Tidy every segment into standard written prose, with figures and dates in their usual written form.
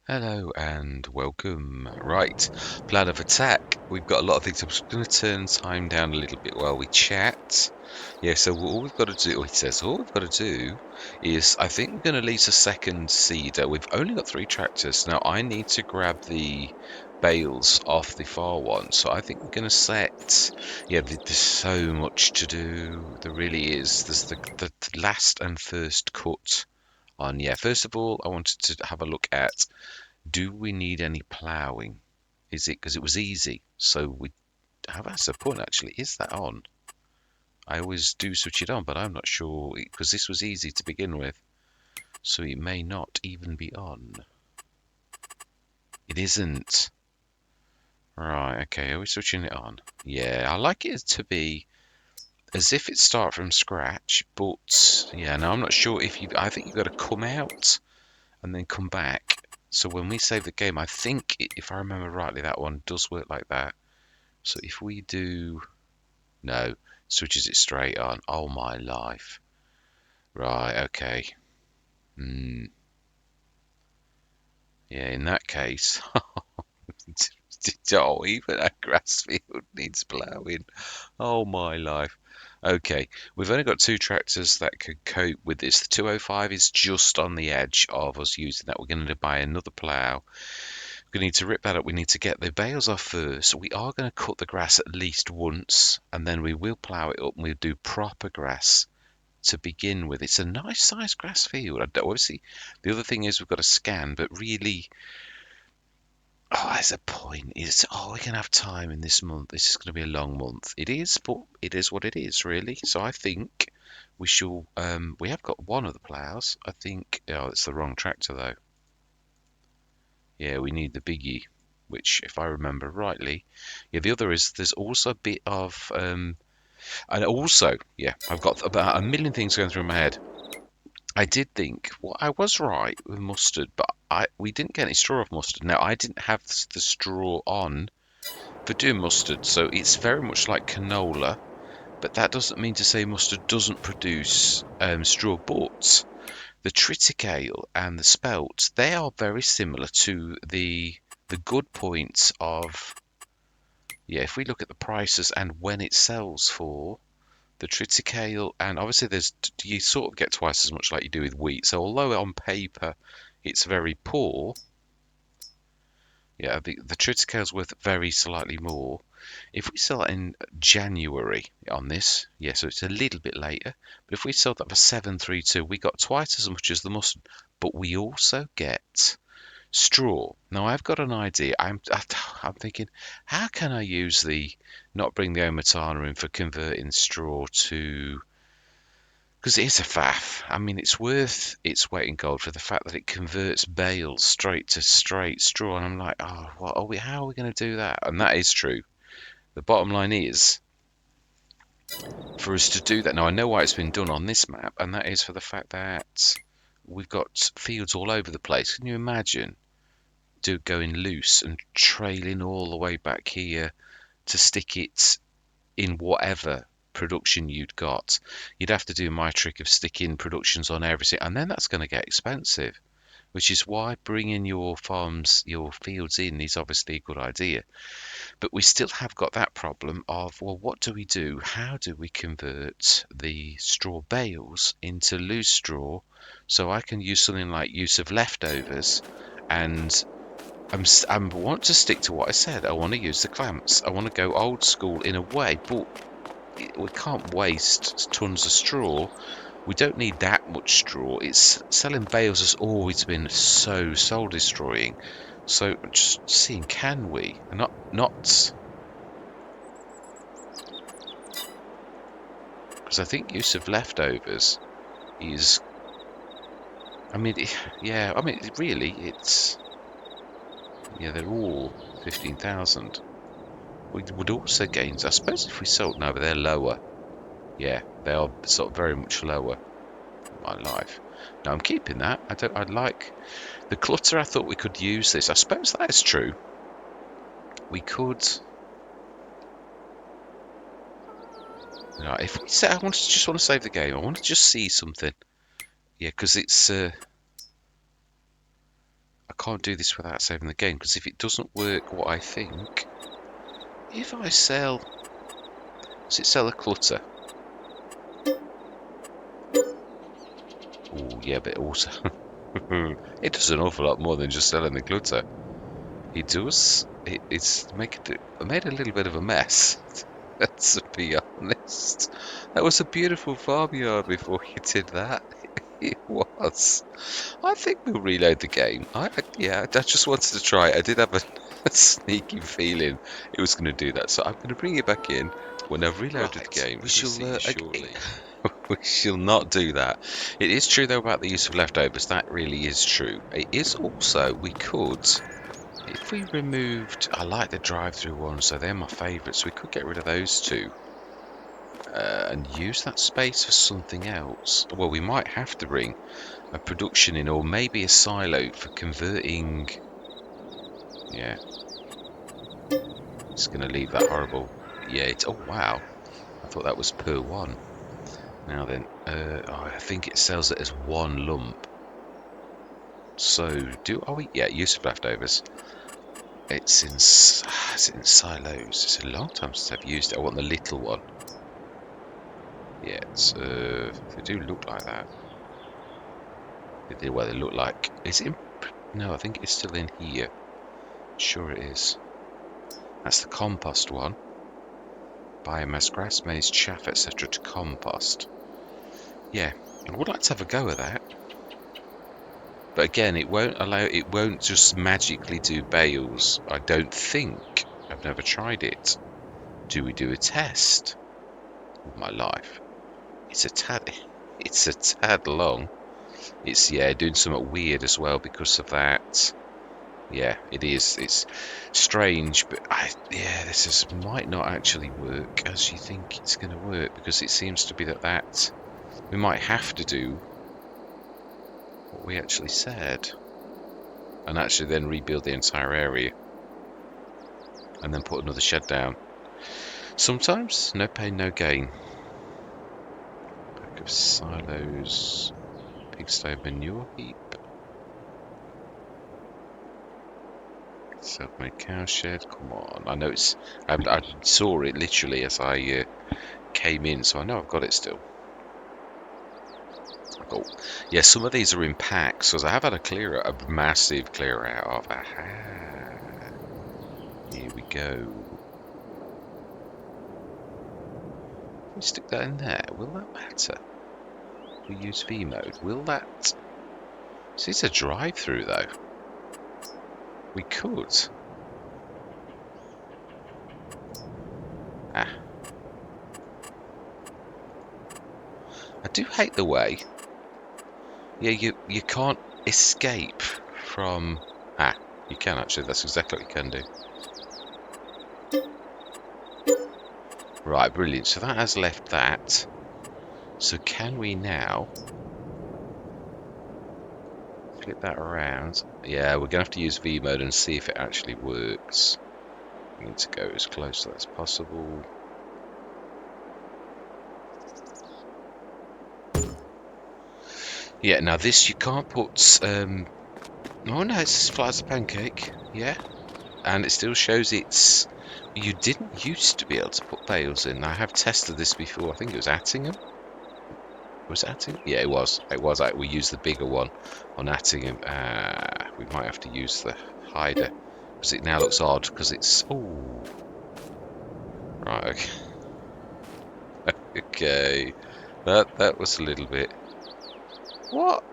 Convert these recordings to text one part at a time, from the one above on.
Hello and welcome. Right, plan of attack. We've got a lot of things. I'm just going to turn time down a little bit while we chat. Yeah, so all we've got to do, he says, all we've got to do is, I think we're going to lease a second seeder. We've only got 3 tractors. Now, I need to grab the bales off the far one. So I think we're going to set, yeah, there's so much to do. There really is. There's the last and first cut on. Yeah, first of all, I wanted to have a look at, do we need any ploughing? Is it because it was easy? So we have, that's a point actually. Is that on? I always do switch it on, but I'm not sure because this was easy to begin with. So it may not even be on. It isn't. Right, okay, are we switching it on? Yeah, I like it to be as if it start from scratch, but yeah, no, I'm not sure if you, I think you've got to come out and then come back. So when we save the game, I think, if I remember rightly, that one does work like that. So if we do, no, switches it straight on. Oh my life. Right, okay. Hmm. Yeah, in that case, oh, even a grass field needs ploughing. Oh my life. Okay, we've only got 2 tractors that could cope with this. The 205 is just on the edge of us using that. We're going to buy another plough. We need to rip that up. We need to get the bales off first. We are going to cut the grass at least once, and then we will plough it up and we'll do proper grass to begin with. It's a nice sized grass field. Obviously, the other thing is we've got to scan, but really, oh, there's a point. It's, oh, we're going to have time in this month. This is going to be a long month. It is, but it is what it is, really. So I think we shall, we have got one of the ploughs. I think, oh, it's the wrong tractor though. Yeah, we need the biggie, which, if I remember rightly, yeah, the other is there's also a bit of, and also, yeah, I've got about a million things going through my head. I did think, well, I was right with mustard, but we didn't get any straw of mustard. Now, I didn't have the straw on for doing mustard, so it's very much like canola, but that doesn't mean to say mustard doesn't produce straw. But the triticale and the spelt, they are very similar to the good points of, yeah, if we look at the prices and when it sells for, the triticale, and obviously there's, you sort of get twice as much like you do with wheat. So although on paper it's very poor, yeah, the triticale is worth very slightly more. If we sell that in January on this, yeah, so it's a little bit later, but if we sold that for 732, we got twice as much as the mustard, but we also get straw. Now I've got an idea. I'm thinking, how can I use the, not bring the Omatana in for converting straw to, because it is a faff. I mean, it's worth its weight in gold for the fact that it converts bales straight to straight straw. And I'm like, oh, what are we? How are we going to do that? And that is true. The bottom line is, for us to do that. Now I know why it's been done on this map, and that is for the fact that we've got fields all over the place. Can you imagine going loose and trailing all the way back here to stick it in whatever production you'd got? You'd have to do my trick of sticking productions on everything, and then that's going to get expensive, which is why bringing your farms, your fields in is obviously a good idea. But we still have got that problem of, well, what do we do? How do we convert the straw bales into loose straw so I can use something like use of leftovers? And I want to stick to what I said. I want to use the clamps. I want to go old school in a way, but we can't waste tons of straw. We don't need that much straw. It's selling bales has always been so soul destroying. So just seeing, can we? Not because I think use of leftovers is. I mean, yeah. I mean, really, it's, yeah. They're all 15,000. We would also gain. I suppose if we sold, no, but they're lower. Yeah, they are sort of very much lower. My life. No, I'm keeping that. I don't. I like the clutter. I thought we could use this. I suppose that is true. We could. You know, if we say, I just want to save the game. I want to just see something. Yeah, because it's. I can't do this without saving the game, because if it doesn't work what I think, if I sell, does it sell a clutter? Oh yeah, but also it does an awful lot more than just selling the clutter. It does. It's made a little bit of a mess. Let's be honest. That was a beautiful farmyard before you did that. It was. I think we'll reload the game. Yeah, I just wanted to try it. I did have a sneaky feeling it was going to do that, so I'm going to bring it back in when I've reloaded the Right, game. we shall see you shortly. We shall not do that. It is true though about the use of leftovers. That really is true. It is also, we could, if we removed, I like the drive-through ones, so they're my favourites. We could get rid of those two and use that space for something else. Well, we might have to bring a production in, or maybe a silo for converting. Yeah, it's going to leave that horrible. Yeah, it's. Oh wow, I thought that was per one. Now then, I think it sells it as one lump. So are we? Yeah, use of leftovers. It's in silos. It's a long time since I've used it. I want the little one. Yeah, they do look like that. They do. Well, they look like. Is it in? No, I think it's still in here. Sure it is. That's the compost one. Biomass, grass, maize, chaff, etc. to compost. Yeah, I would like to have a go at that. But again, it won't just magically do bales. I don't think. I've never tried it. Do we do a test? Of my life. It's a tad long. It's, yeah, doing something weird as well because of that. Yeah, it is. It's strange, but this might not actually work as you think it's going to work, because it seems to be that we might have to do what we actually said, and actually then rebuild the entire area, and then put another shed down. Sometimes no pain, no gain. Pack of silos, pigsty manure heap. Self-made cow shed. Come on, I know it's. I saw it literally as I came in, so I know I've got it still. Oh, yeah, some of these are in packs, because I have had a massive clear out of. Aha! Here we go. We stick that in there. Will that matter? We use V mode. Will that? See, it's a drive-through though. We could. I do hate the way. Yeah, you can't escape from. You can actually. That's exactly what you can do. Right, brilliant. So that has left that. So can we now flip that around? Yeah, we're gonna have to use V mode and see if it actually works. We need to go as close as possible. Yeah, now this you can't put. Oh no, it's as flat as a pancake. Yeah, and it still shows it's. You didn't used to be able to put bales in. I have tested this before. I think it was Attingham. Was it Attingham? Yeah, it was. It was. We used the bigger one on Attingham. We might have to use the hider, because it now looks odd because it's. Oh, right. Okay. Okay, that was a little bit. What?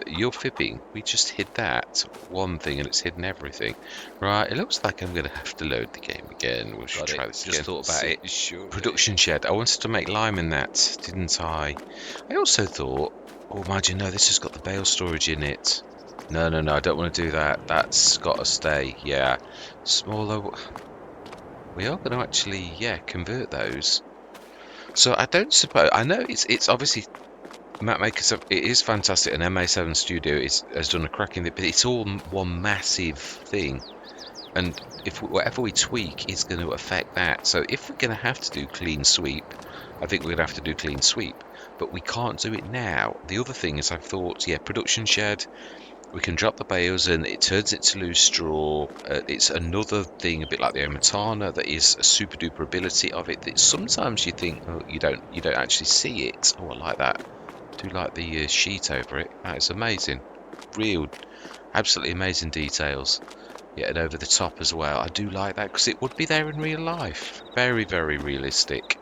You're fibbing. We just hid that one thing and it's hidden everything. Right, it looks like I'm going to have to load the game again. We should try this again. Just thought about it. Sure. Production shed. I wanted to make lime in that, didn't I? I also thought, oh, imagine, no, this has got the bale storage in it. No, I don't want to do that. That's got to stay. Yeah. Smaller. We are going to actually, convert those. So I don't suppose. I know it's obviously. Map Maker, it is fantastic, and MA7 Studio has done a cracking bit, but it's all one massive thing, and if whatever we tweak is going to affect that. So if we're going to have to do clean sweep, I think we're going to have to do clean sweep. but we can't do it now. The other thing is I've thought, yeah, production shed, we can drop the bales and it turns it to loose straw. It's another thing, a bit like the Omatana, that is a super duper ability of it that sometimes you think, oh, you don't actually see it. Oh, I like that. I do like the sheet over it. That is amazing. Real, absolutely amazing details. Yeah, and over the top as well. I do like that because it would be there in real life. Very, very realistic.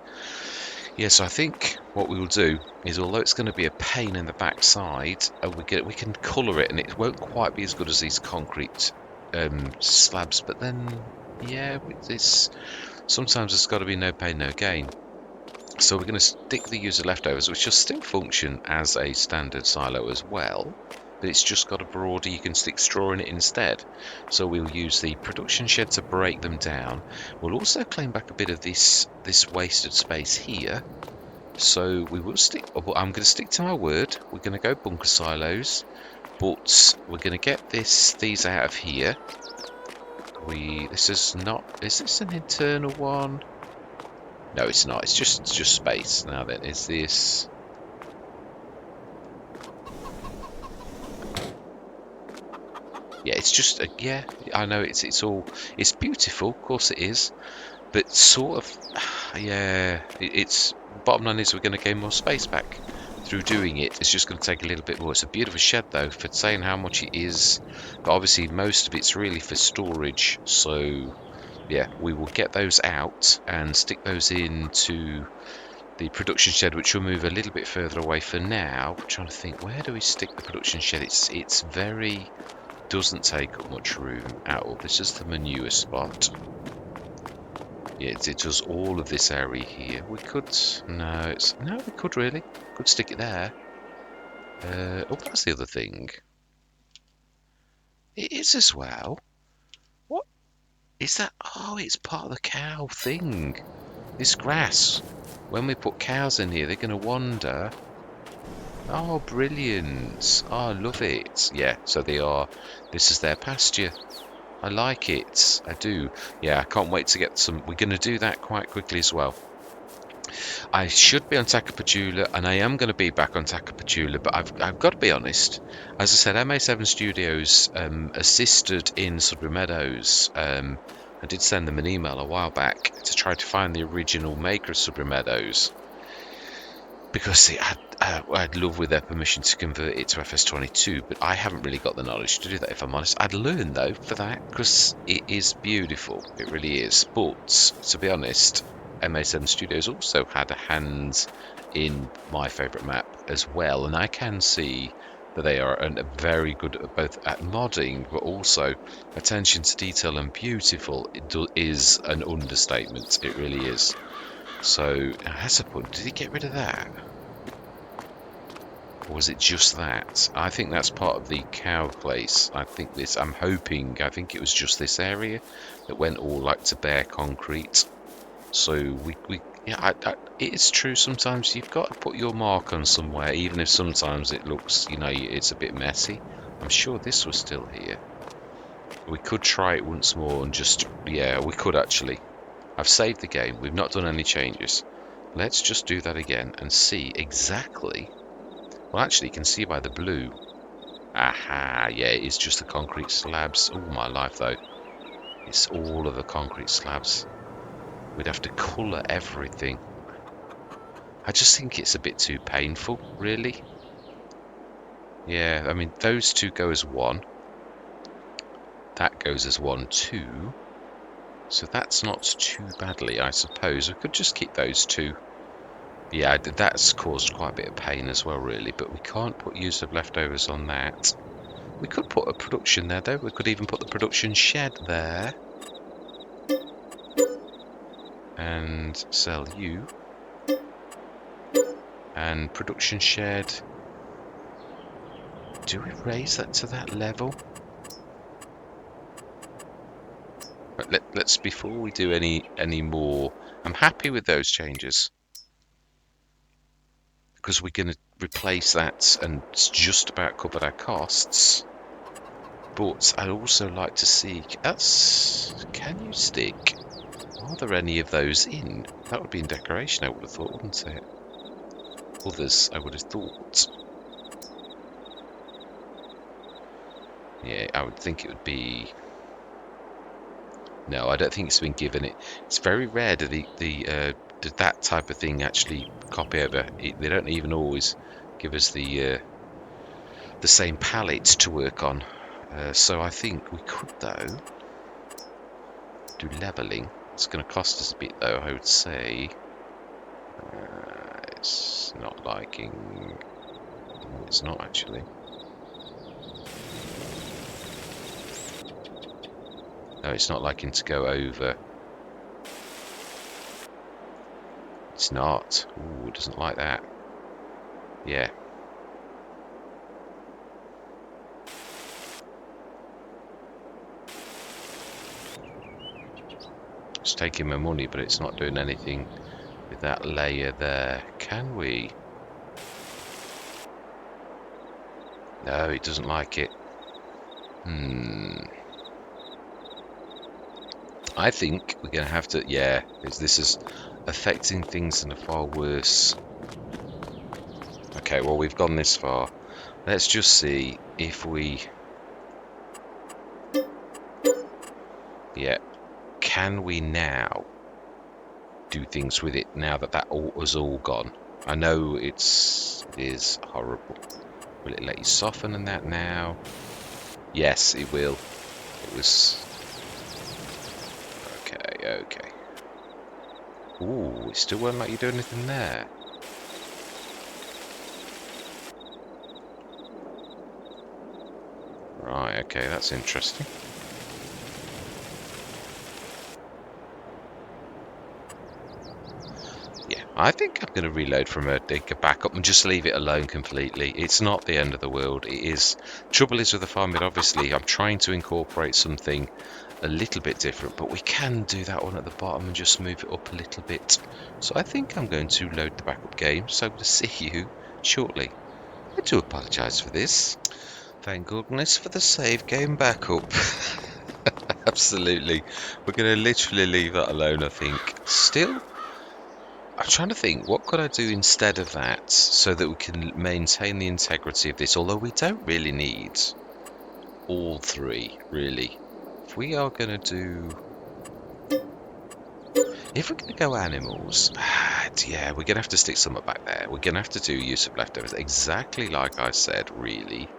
Yeah, so I think what we will do is, although it's going to be a pain in the backside, we can colour it, and it won't quite be as good as these concrete slabs. But then, yeah, it's sometimes it's got to be no pain, no gain. So we're going to stick the user leftovers, which will still function as a standard silo as well, but it's just got a broader, you can stick straw in it instead. So we'll use the production shed to break them down. We'll also claim back a bit of this wasted space here. So we will stick, I'm going to stick to my word. We're going to go bunker silos, but we're going to get these out of here. This is not, is this an internal one? No, it's not. It's just space. Now then, is this? Yeah, it's just yeah. I know it's all it's beautiful. Of course it is, but sort of yeah. It's bottom line is we're going to gain more space back through doing it. It's just going to take a little bit more. It's a beautiful shed though, for saying how much it is, but obviously most of it's really for storage. So yeah, we will get those out and stick those into the production shed, which will move a little bit further away for now. I'm trying to think, where do we stick the production shed? It's very doesn't take up much room at all. This is the manure spot. Yeah, it does all of this area here. We could we could really stick it there. Oh, that's the other thing. It is as well. What is that? Oh, it's part of the cow thing. This grass. When we put cows in here, they're going to wander. Oh, brilliant. Oh, I love it. Yeah, so they are. This is their pasture. I like it. I do. Yeah, I can't wait to get some. We're going to do that quite quickly as well. I should be on Takapajula, and I am going to be back on Takapajula, but I've got to be honest. As I said, MA7 Studios assisted in Sudbury Meadows. I did send them an email a while back to try to find the original maker of Sudbury Meadows, because I'd love with their permission to convert it to FS22, but I haven't really got the knowledge to do that, if I'm honest. I'd learn though for that, because it is beautiful. It really is. But to be honest, MA7 Studios also had a hand in my favourite map as well, and I can see that they are very good at both at modding, but also attention to detail and beautiful. Is an understatement. It really is. So, that's a point. Did he get rid of that? Or was it just that? I think that's part of the cow place. I think it was just this area that went all like to bare concrete. So it's true. Sometimes you've got to put your mark on somewhere, even if sometimes it looks, it's a bit messy. I'm sure this was still here. We could try it once more and we could actually. I've saved the game. We've not done any changes. Let's just do that again and see exactly. Well, actually, you can see by the blue. Aha, yeah, it's just the concrete slabs. All my life, though. It's all of the concrete slabs. We'd have to colour everything. I just think it's a bit too painful, really. Yeah, I mean, those two go as one. That goes as one, too. So that's not too badly, I suppose. We could just keep those two. Yeah, that's caused quite a bit of pain as well, really. But we can't put use of leftovers on that. We could put a production there, though. We could even put the production shed there. And sell you. And production shed. Do we raise that to that level? Let's before we do any more. I'm happy with those changes, because we're going to replace that and just about cover our costs. But I'd also like to see, can you stick? Are there any of those in? That would be in decoration, I would have thought, wouldn't it? others, I would have thought. Yeah, I would think it would be... No, I don't think it's been given it. It's very rare that that type of thing actually copy over. They don't even always give us the same palette to work on. So I think we could, though, do leveling. It's going to cost us a bit, though, I would say. It's not liking... No, it's not, actually. No, it's not liking to go over. It's not. Ooh, it doesn't like that. Yeah. It's taking my money, but it's not doing anything with that layer there. Can we? No, it doesn't like it. I think we're going to have to... Yeah, because this is affecting things in a far worse... Okay, well, we've gone this far. Let's just see if we... Yeah. Can we now do things with it now that that has all gone? I know it is horrible. Will it let you soften and that now? Yes, it will. It was... Okay. Ooh, it still won't let you do anything there. Right, okay, that's interesting. Yeah, I think I'm going to reload from a backup and just leave it alone completely. It's not the end of the world. It is. Trouble is with the Farmyard, obviously, I'm trying to incorporate something a little bit different, but we can do that one at the bottom and just move it up a little bit. So I think I'm going to load the backup game, so I'm going to see you shortly. I do apologise for this. Thank goodness for the save game backup. Absolutely. We're going to literally leave that alone, I think. Still, I'm trying to think, what could I do instead of that so that we can maintain the integrity of this, although we don't really need all three, really. If we are going to do... If we're going to go animals, yeah, we're going to have to stick some back there. We're going to have to do use of leftovers, exactly like I said, really.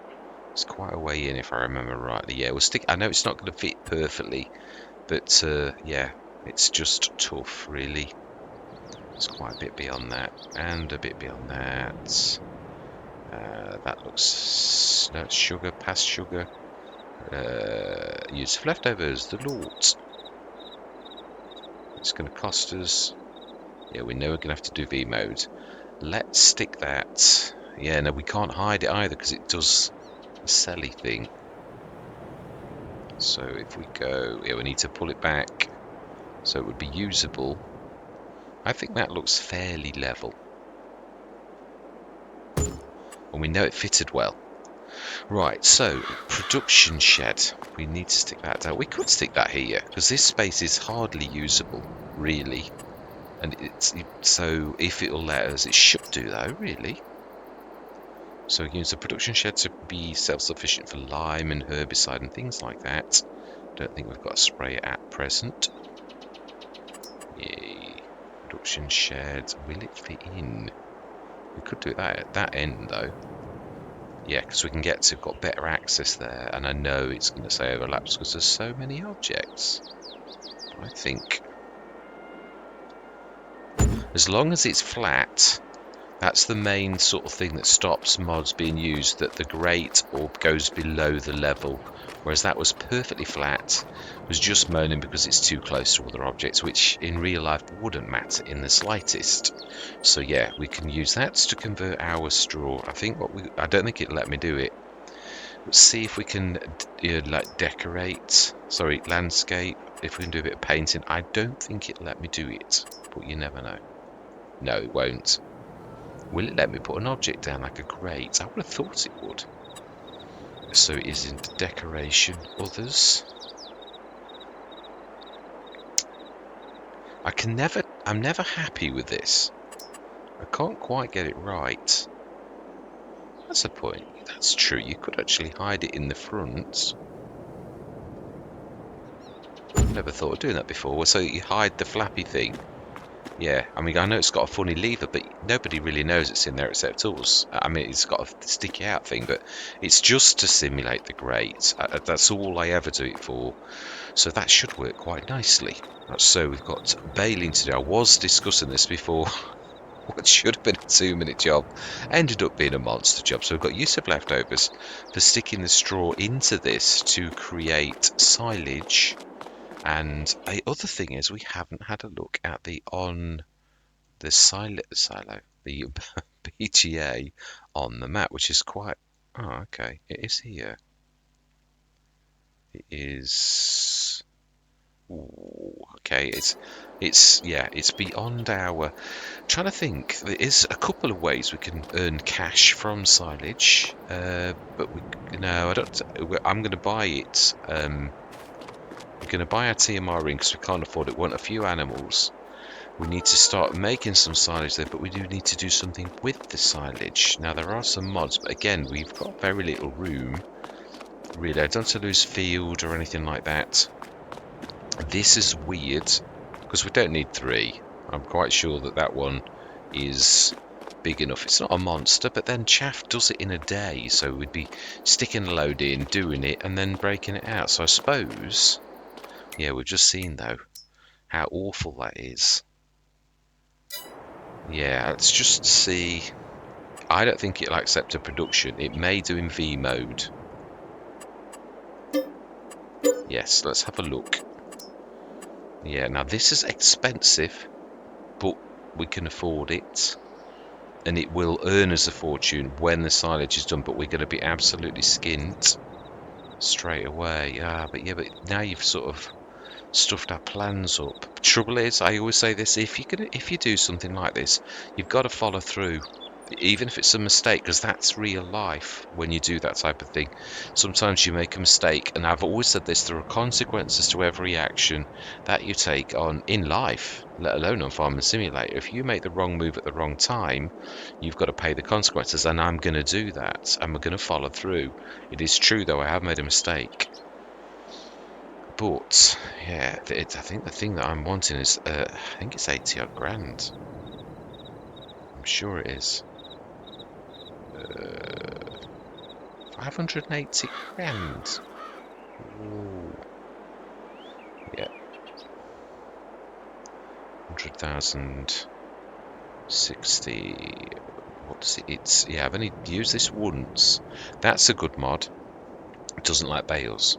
It's quite a way in, if I remember rightly. Yeah, we'll stick... I know it's not going to fit perfectly, but yeah, it's just tough, really. It's quite a bit beyond that, and a bit beyond that. That looks... No, it's sugar, past sugar. Use of leftovers, the Lord. It's going to cost us... Yeah, we know we're going to have to do V mode. Let's stick that... Yeah, no, we can't hide it either because it does a selly thing. So if we go... Yeah, we need to pull it back so it would be usable. I think that looks fairly level. And we know it fitted well. Right, so, production shed. We need to stick that down. We could stick that here, because this space is hardly usable, really. And so, if it'll let us, it should do though, really. So we can use the production shed to be self-sufficient for lime and herbicide and things like that. Don't think we've got a sprayer at present. Yay. Production shed. Will it fit in? We could do that at that end though. Yeah, because we can got better access there, and I know it's going to say overlaps because there's so many objects. I think as long as it's flat, that's the main sort of thing that stops mods being used, that the grate or goes below the level, whereas that was perfectly flat, was just moaning because it's too close to other objects, which in real life wouldn't matter in the slightest. So yeah, we can use that to convert our straw. I think I don't think it'll let me do it. Let's see if we can like landscape, if we can do a bit of painting. I don't think it'll let me do it, but you never know. No, it won't. Will it let me put an object down like a grate? I would have thought it would. So it is in decoration, others. I'm never happy with this. I can't quite get it right. That's a point. That's true. You could actually hide it in the front. Never thought of doing that before. So you hide the flappy thing. Yeah, I mean, I know it's got a funny lever, but nobody really knows it's in there except us. I mean, it's got a sticky out thing, but it's just to simulate the grate. That's all I ever do it for. So that should work quite nicely. So we've got baling to do. I was discussing this before. What should have been a 2-minute job ended up being a monster job. So we've got use of leftovers for sticking the straw into this to create silage. And the other thing is we haven't had a look at the the BGA on the map, which is quite. Oh, okay. It is here. It is. Ooh, okay, it's beyond our. Trying to think, there is a couple of ways we can earn cash from silage, but we no, I don't. I'm going to buy it. We're going to buy our TMR ring because we can't afford it. We want a few animals. We need to start making some silage there, but we do need to do something with the silage. Now there are some mods, but again, we've got very little room. Really, I don't want to lose field or anything like that. This is weird because we don't need 3. I'm quite sure that that one is big enough. It's not a monster, but then Chaff does it in a day, so we'd be sticking a load in, doing it, and then breaking it out. So I suppose, yeah, we've just seen though how awful that is. Yeah, let's just see. I don't think it'll accept a production. It may do in V mode. Yes, let's have a look. Yeah, now this is expensive, but we can afford it. And it will earn us a fortune when the silage is done, but we're going to be absolutely skint straight away. But now you've sort of stuffed our plans up. Trouble is, I always say this: if you do something like this, you've got to follow through, even if it's a mistake, because that's real life. When you do that type of thing, sometimes you make a mistake, and I've always said this: there are consequences to every action that you take on in life, let alone on Farming Simulator. If you make the wrong move at the wrong time, you've got to pay the consequences, and I'm going to do that, and we're going to follow through. It is true, though, I have made a mistake. But yeah, I think the thing that I'm wanting is, I think it's 80 odd grand. I'm sure it is. 580 grand. Ooh. Yeah, 100,000, 60. What's it? It's yeah. I've only used this once. That's a good mod. It doesn't like bales.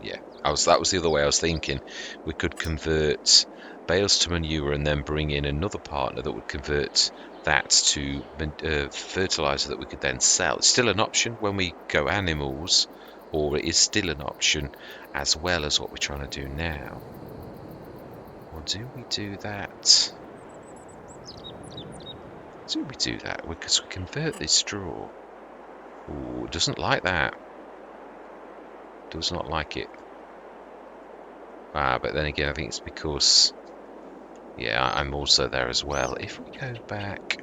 Yeah, that was the other way I was thinking. We could convert bales to manure and then bring in another partner that would convert that to fertilizer that we could then sell. It's still an option when we go animals, or it is still an option as well as what we're trying to do now. Or do we do that? Do we do that? Because we convert this straw. Ooh, it doesn't like that. Does not like it. But then again, I think it's because, yeah, I'm also there as well. If we go back,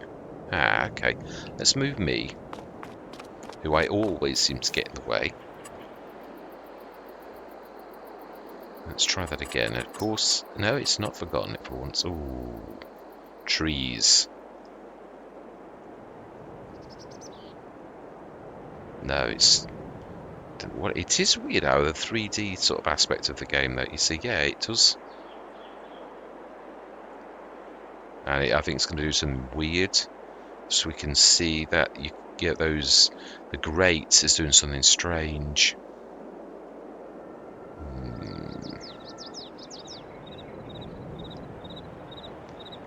okay, let's move me, who I always seem to get in the way. Let's try that again. Of course, no, it's not forgotten it for once. Ooh, trees. No, it's what it is weird how the 3D sort of aspect of the game that you see. Yeah, it does. And I think it's going to do some weird, so we can see that you get those. The grate is doing something strange.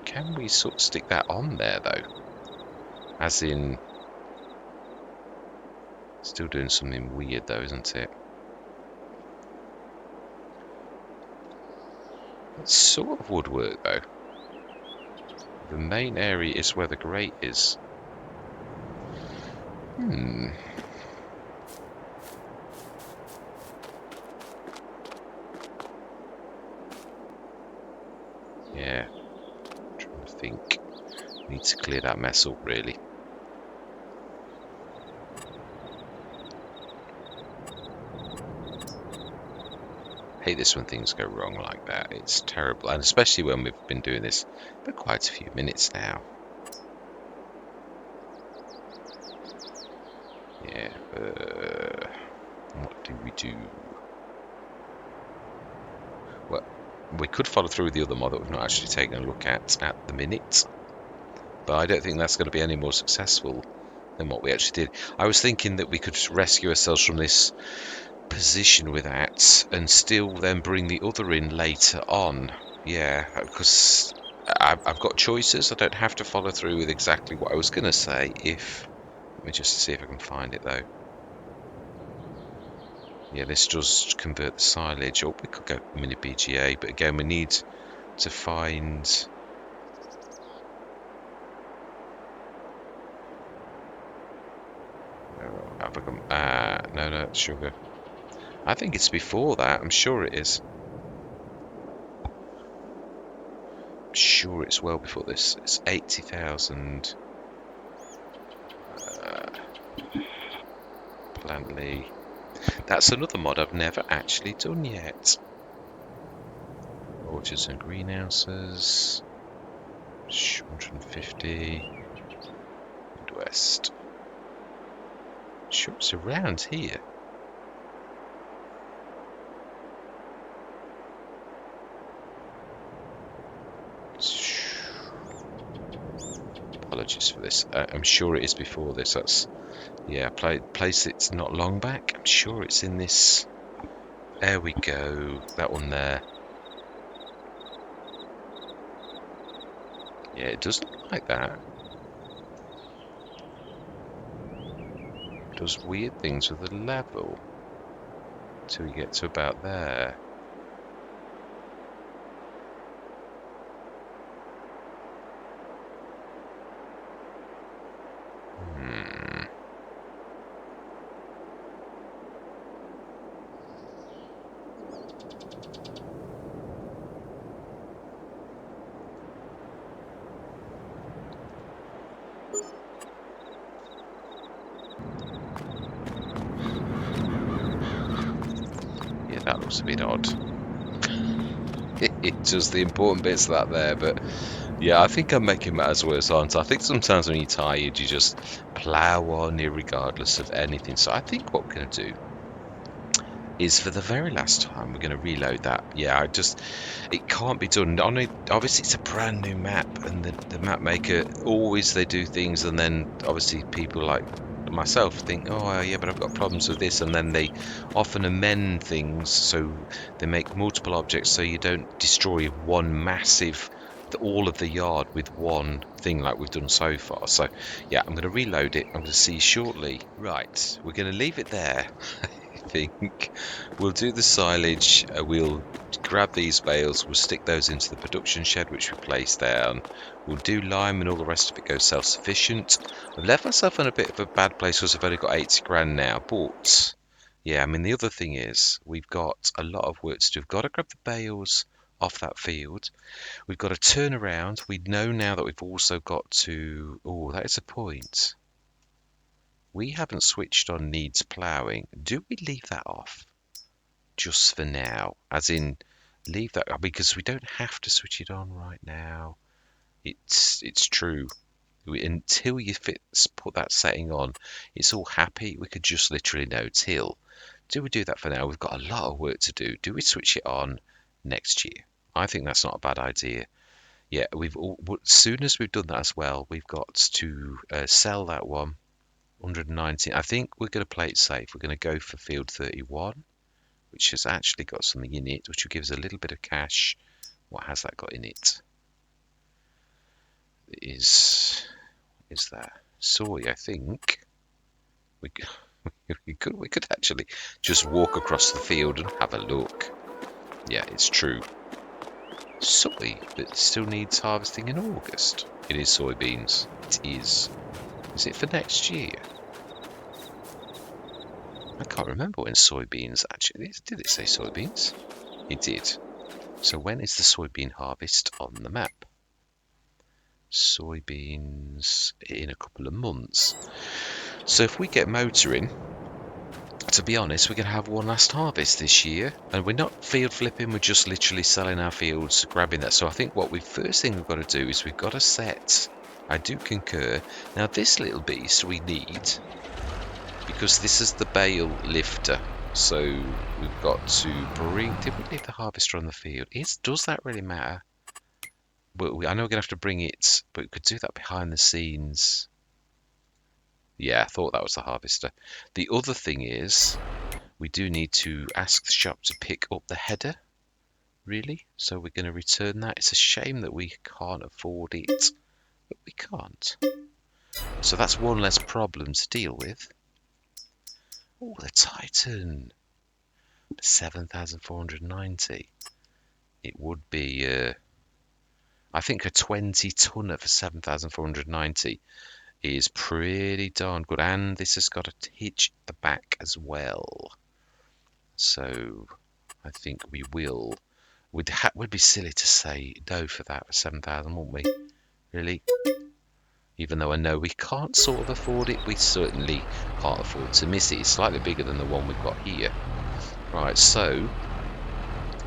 Can we sort of stick that on there though? As in, still doing something weird though, isn't it? It sort of would work though. The main area is where the grate is. Yeah. Trying to think. Need to clear that mess up, really. Hate this when things go wrong like that. It's terrible, and especially when we've been doing this for quite a few minutes now. Yeah. What do we do? Well, we could follow through with the other mod that we've not actually taken a look at the minute, but I don't think that's going to be any more successful than what we actually did. I was thinking that we could rescue ourselves from this position with that and still then bring the other in later on. Yeah, because I've got choices. I don't have to follow through with exactly what I was going to say. Let me just see if I can find it though. Yeah, this does convert the silage. Or we could go mini BGA, but again, we need to find. No, it's sugar. I think it's before that. I'm sure it is. I'm sure it's well before this. It's 80,000. Pallegney. That's another mod I've never actually done yet. Orchards and greenhouses. 150. Midwest. Sure, it's around here. Apologies for this. I'm sure it is before this. That's place it's not long back. I'm sure it's in this. There we go. That one there. Yeah, it does look like that. It does weird things with the level till we get to about there. That looks a bit odd. It does the important bits of that there, but yeah, I think I'm making matters worse, aren't I? I think sometimes when you're tired, you just plough on irregardless of anything. So I think what we're going to do is for the very last time, we're going to reload that. Yeah, it can't be done. Obviously, it's a brand new map, and the map maker always they do things, and then obviously people like myself think, oh yeah, but I've got problems with this, and then they often amend things so they make multiple objects so you don't destroy one massive all of the yard with one thing like we've done so far. So yeah, I'm going to reload it. I'm going to see you shortly. Right, we're going to leave it there. I think we'll do the silage. We'll grab these bales. We'll stick those into the production shed which we placed down. We'll do lime and all the rest of it goes self-sufficient. I've left myself in a bit of a bad place because I've only got 80 grand now, but yeah, I mean the other thing is we've got a lot of work to do. We've got to grab the bales off that field. We've got to turn around. We know now that we've also got to. Oh, that is a point. We haven't switched on needs ploughing. Do we leave that off just for now? As in, leave that because we don't have to switch it on right now. It's true. Until you put that setting on, it's all happy. We could just literally no till. Do we do that for now? We've got a lot of work to do. Do we switch it on next year? I think that's not a bad idea. Yeah, as soon as we've done that as well, we've got to sell that one. 119. I think we're going to play it safe. We're going to go for field 31, which has actually got something in it, which will give us a little bit of cash. What has that got in it? Is that soy? I think we could actually just walk across the field and have a look. Yeah, it's true. Soy that still needs harvesting in August. It is soybeans. It is. Is it for next year? I can't remember when soybeans actually. Did it say soybeans? It did. So when is the soybean harvest on the map? soybeans in a couple of months. So if we get motoring, to be honest, we're going to have one last harvest this year, and we're not field flipping, we're just literally selling our fields, grabbing that. So I think what we first thing we've got to do is we've got to set, I do concur, now this little beast we need, because this is the bale lifter, so we've got to bring, did we leave the harvester on the field? Does that really matter? But I know we're going to have to bring it, but we could do that behind the scenes. Yeah, I thought that was the harvester. The other thing is, we do need to ask the shop to pick up the header, really. So we're going to return that. It's a shame that we can't afford it, but we can't. So that's one less problem to deal with. Oh, the Titan. 7,490. It would be, I think a 20 tonner for 7,490 is pretty darn good. And this has got a hitch at the back as well. So I think we will. We'd be silly to say no for that for 7,000, wouldn't we? Really? Even though I know we can't sort of afford it, we certainly can't afford to miss it. It's slightly bigger than the one we've got here. Right, so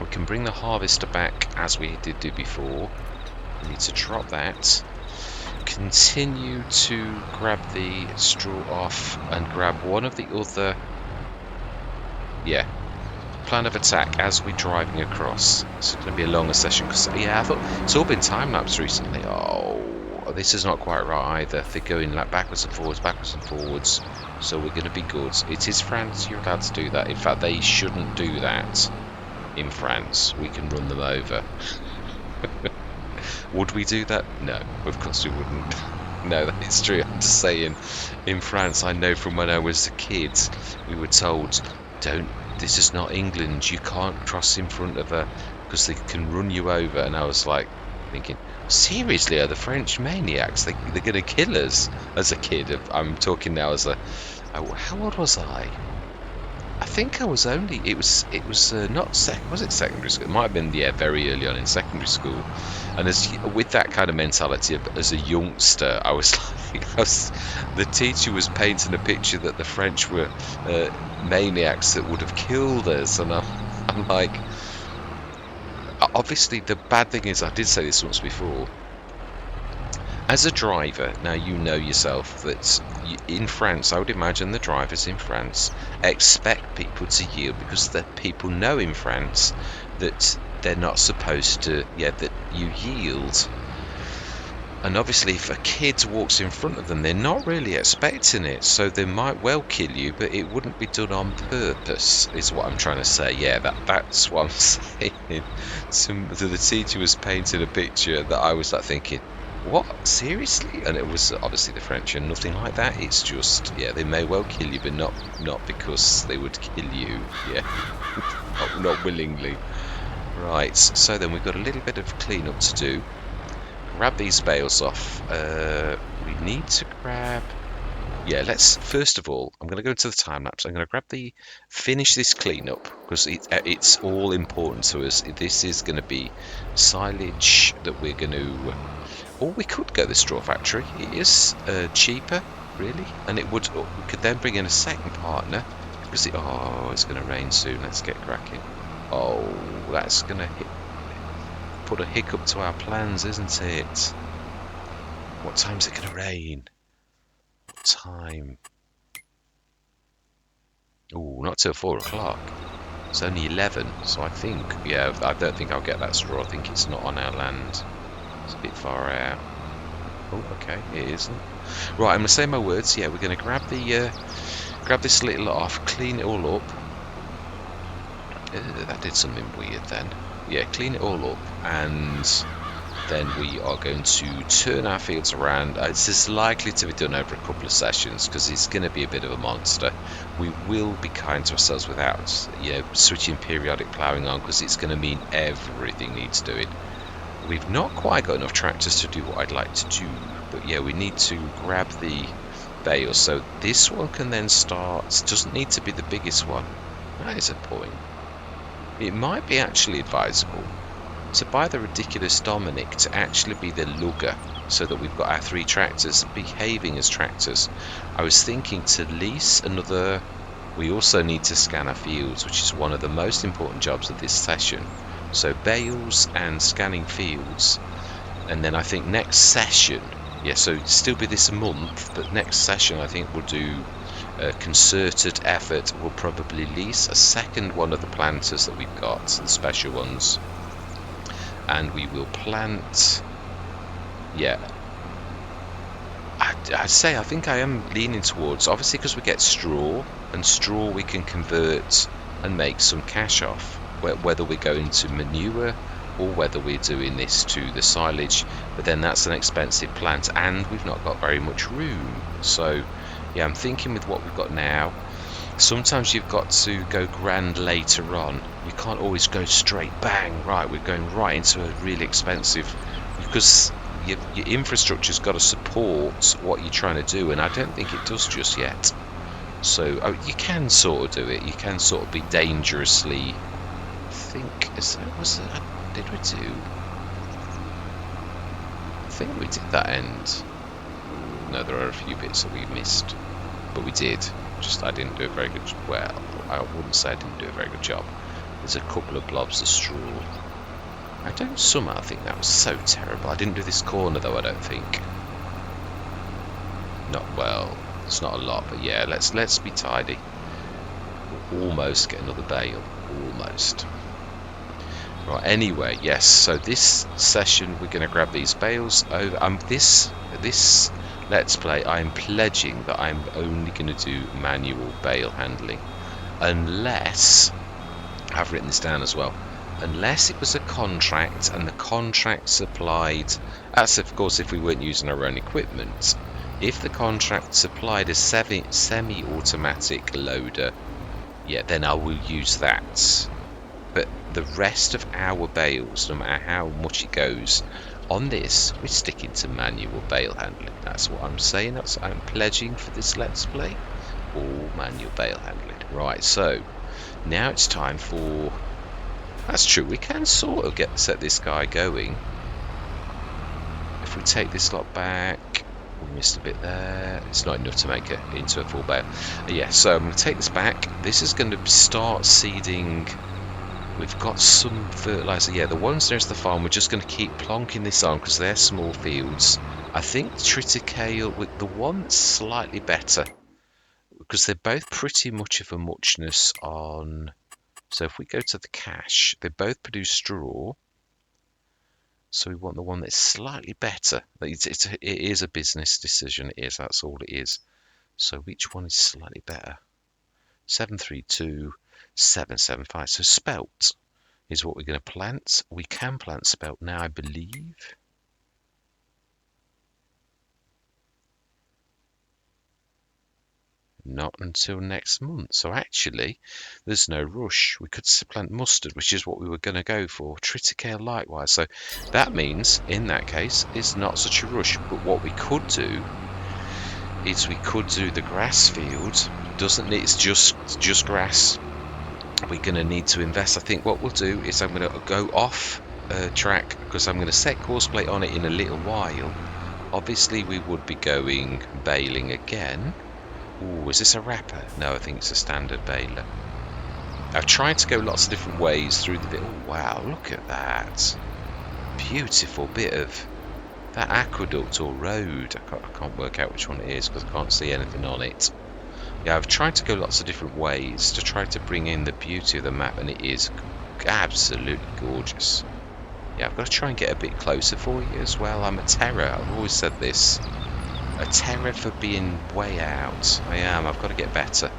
we can bring the harvester back as we did do before. We need to drop that. Continue to grab the straw off and grab one of the other. Yeah. Plan of attack as we're driving across. It's going to be a longer session because, yeah, I thought it's all been time lapse recently. Oh, this is not quite right either. They're going like backwards and forwards, so we're going to be good. It is France, you're allowed to do that. In fact, they shouldn't do that in France. We can run them over. Would we do that? No, of course we wouldn't. No, that's true. I'm just saying, in France, I know from when I was a kid, we were told, this is not England, you can't cross in front of her because they can run you over. And I was like thinking, seriously, are the French maniacs? They're going to kill us. As a kid, I'm talking now as how old was I? I think I was only, it was not was it secondary school? It might have been, yeah, very early on in secondary school. And with that kind of mentality as a youngster, I was like, the teacher was painting a picture that the French were maniacs that would have killed us, and I'm like, obviously the bad thing is, I did say this once before, as a driver, now you know yourself that in France, I would imagine the drivers in France expect people to yield because the people know in France that they're not supposed to, that you yield. And obviously if a kid walks in front of them, they're not really expecting it, so they might well kill you, but it wouldn't be done on purpose, is what I'm trying to say. Yeah, that's what I'm saying. So the teacher was painting a picture that I was like thinking, what? Seriously? And it was obviously the French and nothing like that. It's just, they may well kill you, but not because they would kill you. Yeah, not willingly. Right, so then we've got a little bit of cleanup to do. Grab these bales off. We need to grab. Yeah, let's first of all. I'm going to go into the time lapse. I'm going to finish this cleanup because it's all important to us. This is going to be silage that we're going to. Or we could go the straw factory. It is cheaper, really, and we could then bring in a second partner because it's going to rain soon. Let's get cracking. Oh, that's going to put a hiccup to our plans, isn't it? What time's it going to rain? What time? Oh, not till 4 o'clock. It's only 11, so I think, I don't think I'll get that straw. I think it's not on our land. It's a bit far out. Oh, okay, it isn't. Right, I'm going to say my words. Yeah, we're going to grab this little off, clean it all up. That did something weird then. Yeah, clean it all up, and then we are going to turn our fields around. This is likely to be done over a couple of sessions because it's going to be a bit of a monster. We will be kind to ourselves without switching periodic ploughing on because it's going to mean everything needs doing. We've not quite got enough tractors to do what I'd like to do, but yeah, we need to grab the bales. So this one can then start. It doesn't need to be the biggest one. That is a point. It might be actually advisable to buy the ridiculous Dominic to actually be the lugger, so that we've got our 3 tractors behaving as tractors. I was thinking to lease another. We also need to scan our fields, which is one of the most important jobs of this session. So bales and scanning fields, and then I think next session, yeah, so it'll still be this month, but next session I think we'll do a concerted effort. We'll probably lease a second one of the planters that we've got, the special ones, and we will plant. Yeah, I'd say I think I am leaning towards, obviously because we get straw, and straw we can convert and make some cash off, whether we're going to manure or whether we're doing this to the silage, but then that's an expensive plant and we've not got very much room. So yeah, I'm thinking with what we've got now, sometimes you've got to go grand later on. You can't always go straight bang, right, we're going right into a really expensive, because your infrastructure's got to support what you're trying to do, and I don't think it does just yet. So you can sort of do it. You can sort of be dangerously. Did we do? I think we did that end. No, there are a few bits that we missed, but we did. Just I didn't do a very good. Well, I wouldn't say I didn't do a very good job. There's a couple of blobs of straw. I don't somehow think that was so terrible. I didn't do this corner though, I don't think. Not well. It's not a lot, but yeah, let's be tidy. We'll almost get another bale. Almost. Right, anyway, yes, so this session we're going to grab these bales over. This let's play, I'm pledging that I'm only going to do manual bale handling. Unless, I've written this down as well, unless it was a contract and the contract supplied, that's of course if we weren't using our own equipment. If the contract supplied a semi-automatic loader, yeah, then I will use that. But the rest of our bales, no matter how much it goes, on this, we're sticking to manual bale handling. That's what I'm saying. That's what I'm pledging for this Let's Play. All manual bale handling. Right, so now it's time for... That's true, we can sort of set this guy going. If we take this lot back... We missed a bit there. It's not enough to make it into a full bale. Yeah, so I'm going to take this back. This is going to start seeding. We've got some fertilizer. Yeah, the ones nearest the farm, we're just going to keep plonking this on because they're small fields. I think triticale, with the one that's slightly better, because they're both pretty much of a muchness on. So if we go to the cache, they both produce straw. So we want the one that's slightly better. It is a business decision. It is. That's all it is. So which one is slightly better? 732, 775. So spelt is what we're going to plant. We can plant spelt now, I believe. Not until next month. So actually, there's no rush. We could plant mustard, which is what we were going to go for. Triticale likewise. So that means, in that case, it's not such a rush. But what we could do is we could do the grass field. Doesn't need, it's just grass. We're going to need to invest. I think what we'll do is I'm going to go off track because I'm going to set course plate on it in a little while. Obviously, we would be going baling again. Ooh, is this a wrapper? No, I think it's a standard baler. I've tried to go lots of different ways through the bit. Oh, wow, look at that. Beautiful bit of that aqueduct or road. I can't work out which one it is because I can't see anything on it. Yeah, I've tried to go lots of different ways to try to bring in the beauty of the map, and it is absolutely gorgeous. Yeah, I've got to try and get a bit closer for you as well. I'm a terror. I've always said this. A terror for being way out. I am. I've got to get better.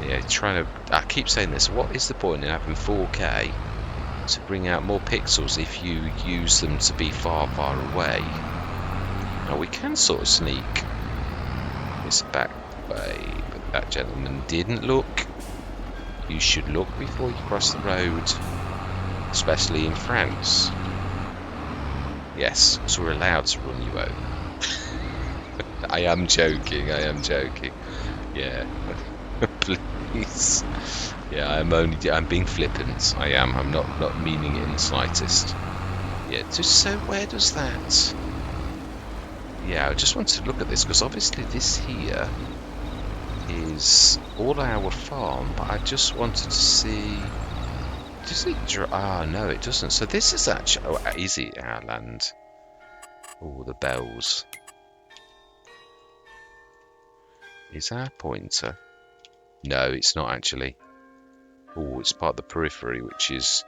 Yeah, trying to. I keep saying this. What is the point in having 4K to bring out more pixels if you use them to be far, far away? Now we can sort of sneak this back way, but that gentleman didn't look. You should look before you cross the road, especially in France. Yes, so we're allowed to run you over. I am joking. I am joking. Yeah. Jeez. Yeah, I'm being flippant. I am. I'm not meaning it in the slightest. Yeah, just so where does that? Yeah, I just wanted to look at this because obviously this here is all our farm, but I just wanted to see. Does it? Ah, no, it doesn't. So this is actually. Oh, is it our land? Oh, the bells. Is our pointer? No, it's not actually. Oh, it's part of the periphery, which is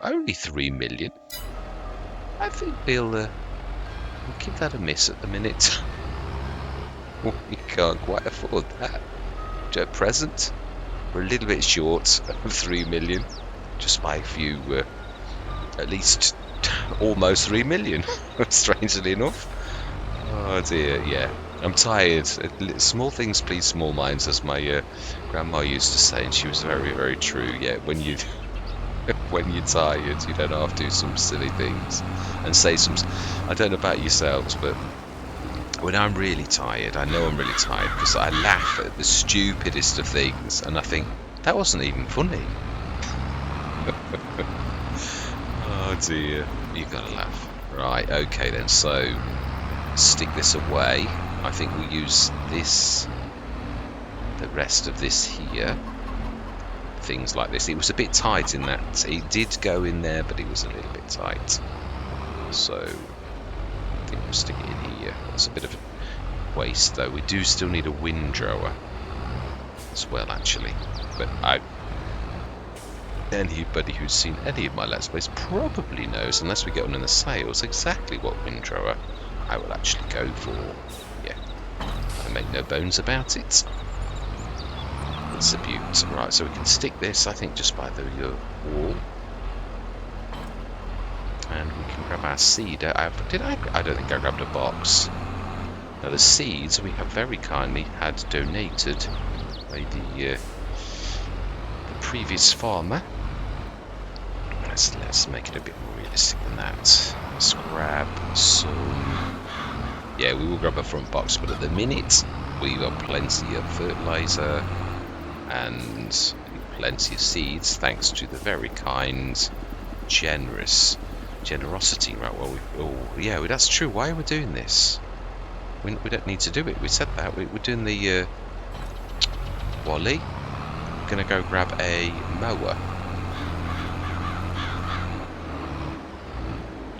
only 3 million. I think we'll give that a miss at the minute. We can't quite afford that. At present, we're a little bit short of 3 million, just by a few, at least almost 3 million, strangely enough. Oh dear, yeah. I'm tired. Small things please small minds, as my grandma used to say, and she was very, very true. Yeah, when when you're tired, you don't have to do some silly things and say some. I don't know about yourselves, but when I'm really tired, I know I'm really tired because I laugh at the stupidest of things, and I think that wasn't even funny. Oh dear, you gotta laugh. Right, okay then. So stick this away. I think we'll use this, the rest of this here. Things like this. It was a bit tight in that. It did go in there, but it was a little bit tight. So I think we'll stick it in here. That's a bit of a waste, though. We do still need a windrower as well, actually. But anybody who's seen any of my Let's Plays probably knows, unless we get on in the sales, exactly what windrower I will actually go for. Yeah, I make no bones about it. It's a beaut. Right, so we can stick this, I think, just by the wall. And we can grab our seed. I don't think I grabbed a box. Now the seeds we have very kindly had donated by the previous farmer. Let's make it a bit more realistic than that. Let's grab some. Yeah, we will grab a front box, but at the minute we've got plenty of fertilizer and plenty of seeds, thanks to the very kind, generosity. Right, well, yeah, that's true. Why are we doing this? We don't need to do it. We said that. We're doing the Wally. We're going to go grab a mower.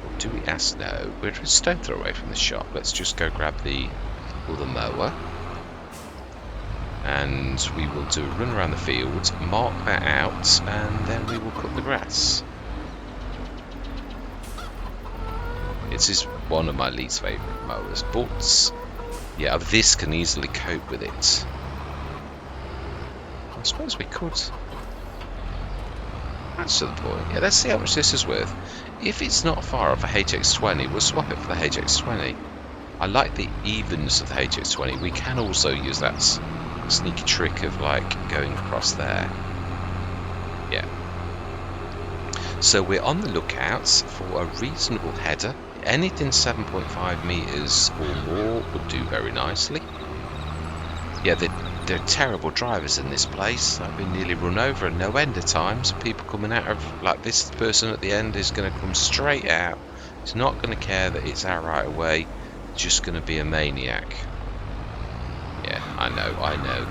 Or do we ask? No, we're a stone throw away from the shop. Let's just go grab the mower. And we will do a run around the field, mark that out, and then we will cut the grass. It is one of my least favourite mowers, but yeah, this can easily cope with it. I suppose we could. That's to the point. Yeah, let's see how much this is worth. If it's not far off a HX20, we'll swap it for the HX20. I like the evenness of the HX20. We can also use that sneaky trick of like going across there. Yeah. So we're on the lookout for a reasonable header. Anything 7.5 meters or more would do very nicely. Yeah, they're terrible drivers in this place. I've been nearly run over and no end of times. People coming out of, like, this person at the end is going to come straight out. He's not going to care that it's our right of way. Just going to be a maniac. Yeah, I know.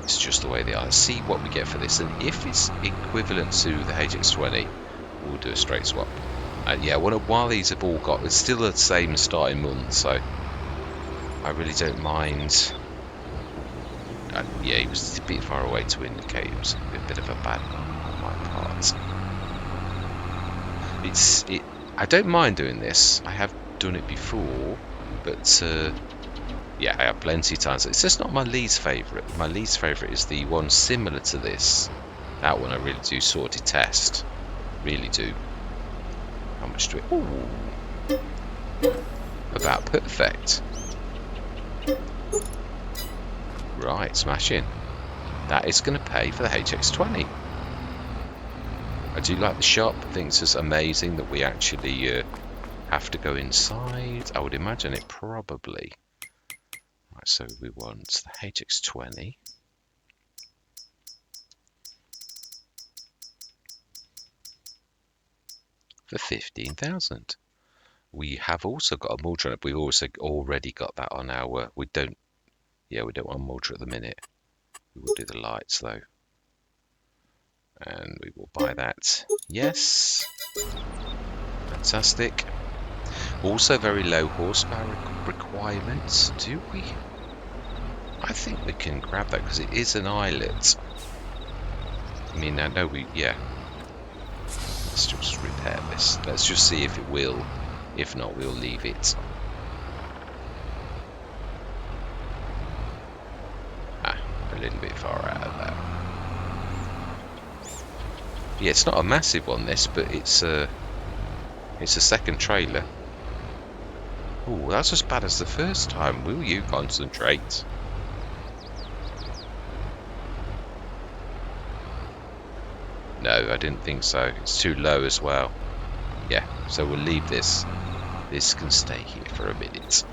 It's just the way they are. Let's see what we get for this, and if it's equivalent to the HX20, we'll do a straight swap. Yeah, while these have all got, it's still the same starting month, so I really don't mind. Yeah, he was a bit far away to indicate. It was a bit of a bad on my part. I don't mind doing this. I have done it before, but yeah, I have plenty of times. It's just not my least favourite. My least favourite is the one similar to this. That one I really do sort of detest. Really do. How much do it? Ooh. About perfect. Right, smashing. That is going to pay for the HX20. I do like the shop. I think it's just amazing that we actually have to go inside. I would imagine it probably. Right, so we want the HX20. for 15,000. We have also got a mulcher. We've also already got that on our. We don't want a mulcher at the minute. We will do the lights though, and we will buy that. Yes, fantastic. Also very low horsepower requirements. Do we? I think we can grab that because it is an eyelet. I mean, I know we. Yeah. Let's just repair this. Let's just see if it will. If not, we'll leave it. A little bit far out of that. Yeah, it's not a massive one, this, but it's a second trailer. Oh, that's as bad as the first time. Will you concentrate? No, I didn't think so. It's too low as well. Yeah, so we'll leave this. This can stay here for a minute.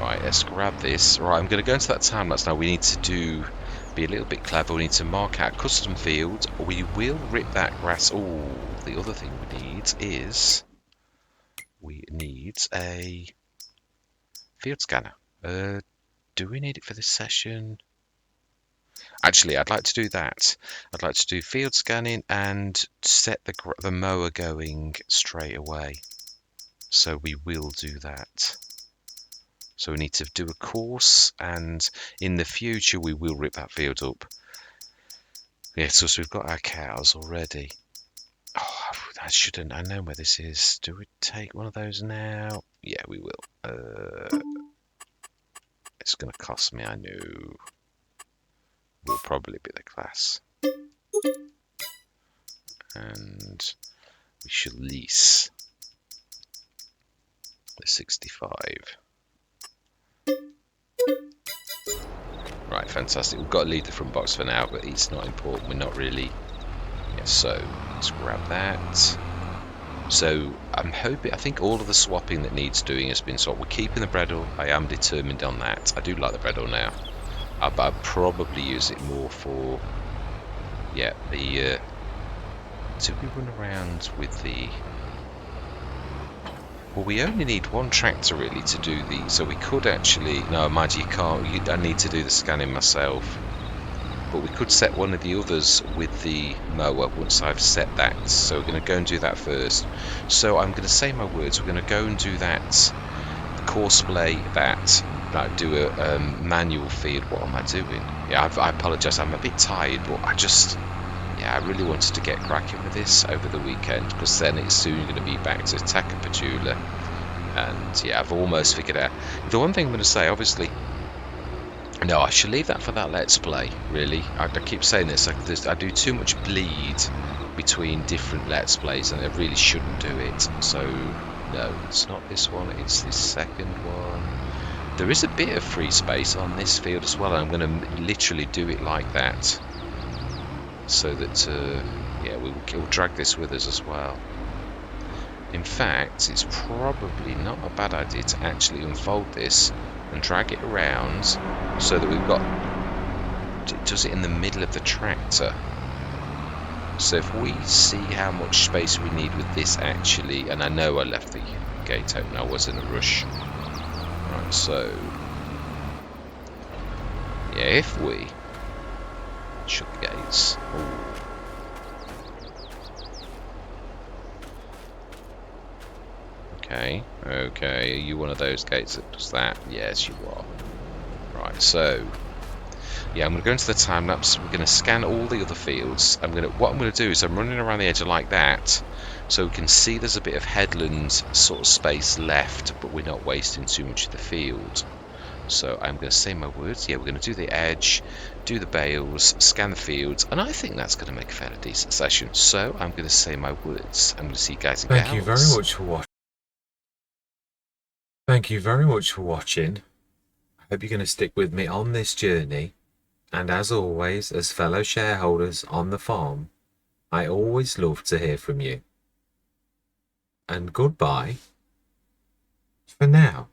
Right, let's grab this. Right, I'm going to go into that time lapse now. We need to be a little bit clever. We need to mark out custom fields. We will rip that grass. Oh, the other thing we need is a field scanner. Do we need it for this session? Actually, I'd like to do that. I'd like to do field scanning and set the mower going straight away. So we will do that. So we need to do a course, and in the future we will rip that field up. Yeah, so we've got our cows already. Oh, I know where this is. Do we take one of those now? Yeah, we will. It's going to cost me, I know. Will probably be the class. And we should lease the 65. Right, fantastic. We've got to leave the front box for now, but it's not important. We're not really. Yeah, so let's grab that. So I think all of the swapping that needs doing has been swapped. We're keeping the Bredel. I am determined on that. I do like the Bredel now. But I'd probably use it more for, yeah, the, do we run around with the, well, we only need one tractor really to do the, so we could actually, no, mind you can't, I need to do the scanning myself. But we could set one of the others with the mower once I've set that. So we're going to go and do that first. So I'm going to say my words. We're going to go and do that, the courseplay, that. Like do a manual field. What am I doing? Yeah, I apologise. I'm a bit tired, but I really wanted to get cracking with this over the weekend because then it's soon going to be back to Takapatula. And yeah, I've almost figured out. The one thing I'm going to say, obviously, no, I should leave that for that Let's Play, really. I keep saying this, I do too much bleed between different Let's Plays and I really shouldn't do it. So, no, it's not this one, it's this second one. There is a bit of free space on this field as well, and I'm going to literally do it like that. So that, yeah, we'll drag this with us as well. In fact, it's probably not a bad idea to actually unfold this and drag it around so that we've got, it does it in the middle of the tractor. So if we see how much space we need with this actually, and I know I left the gate open, I was in a rush. Right, so yeah, if we shut the gates. Ooh. Okay, are you one of those gates that does that? Yes, you are. Right, so yeah, I'm going to go into the time lapse. We're going to scan all the other fields. What I'm going to do is I'm running around the edge like that, so we can see there's a bit of headland sort of space left, but we're not wasting too much of the field. So I'm going to say my words. Yeah, we're going to do the edge, do the bales, scan the fields, and I think that's going to make a fairly decent session. So I'm going to say my words. I'm going to see you guys in Thank you very much for watching. Thank you very much for watching. I hope you're going to stick with me on this journey. And as always, as fellow shareholders on the farm, I always love to hear from you. And goodbye for now.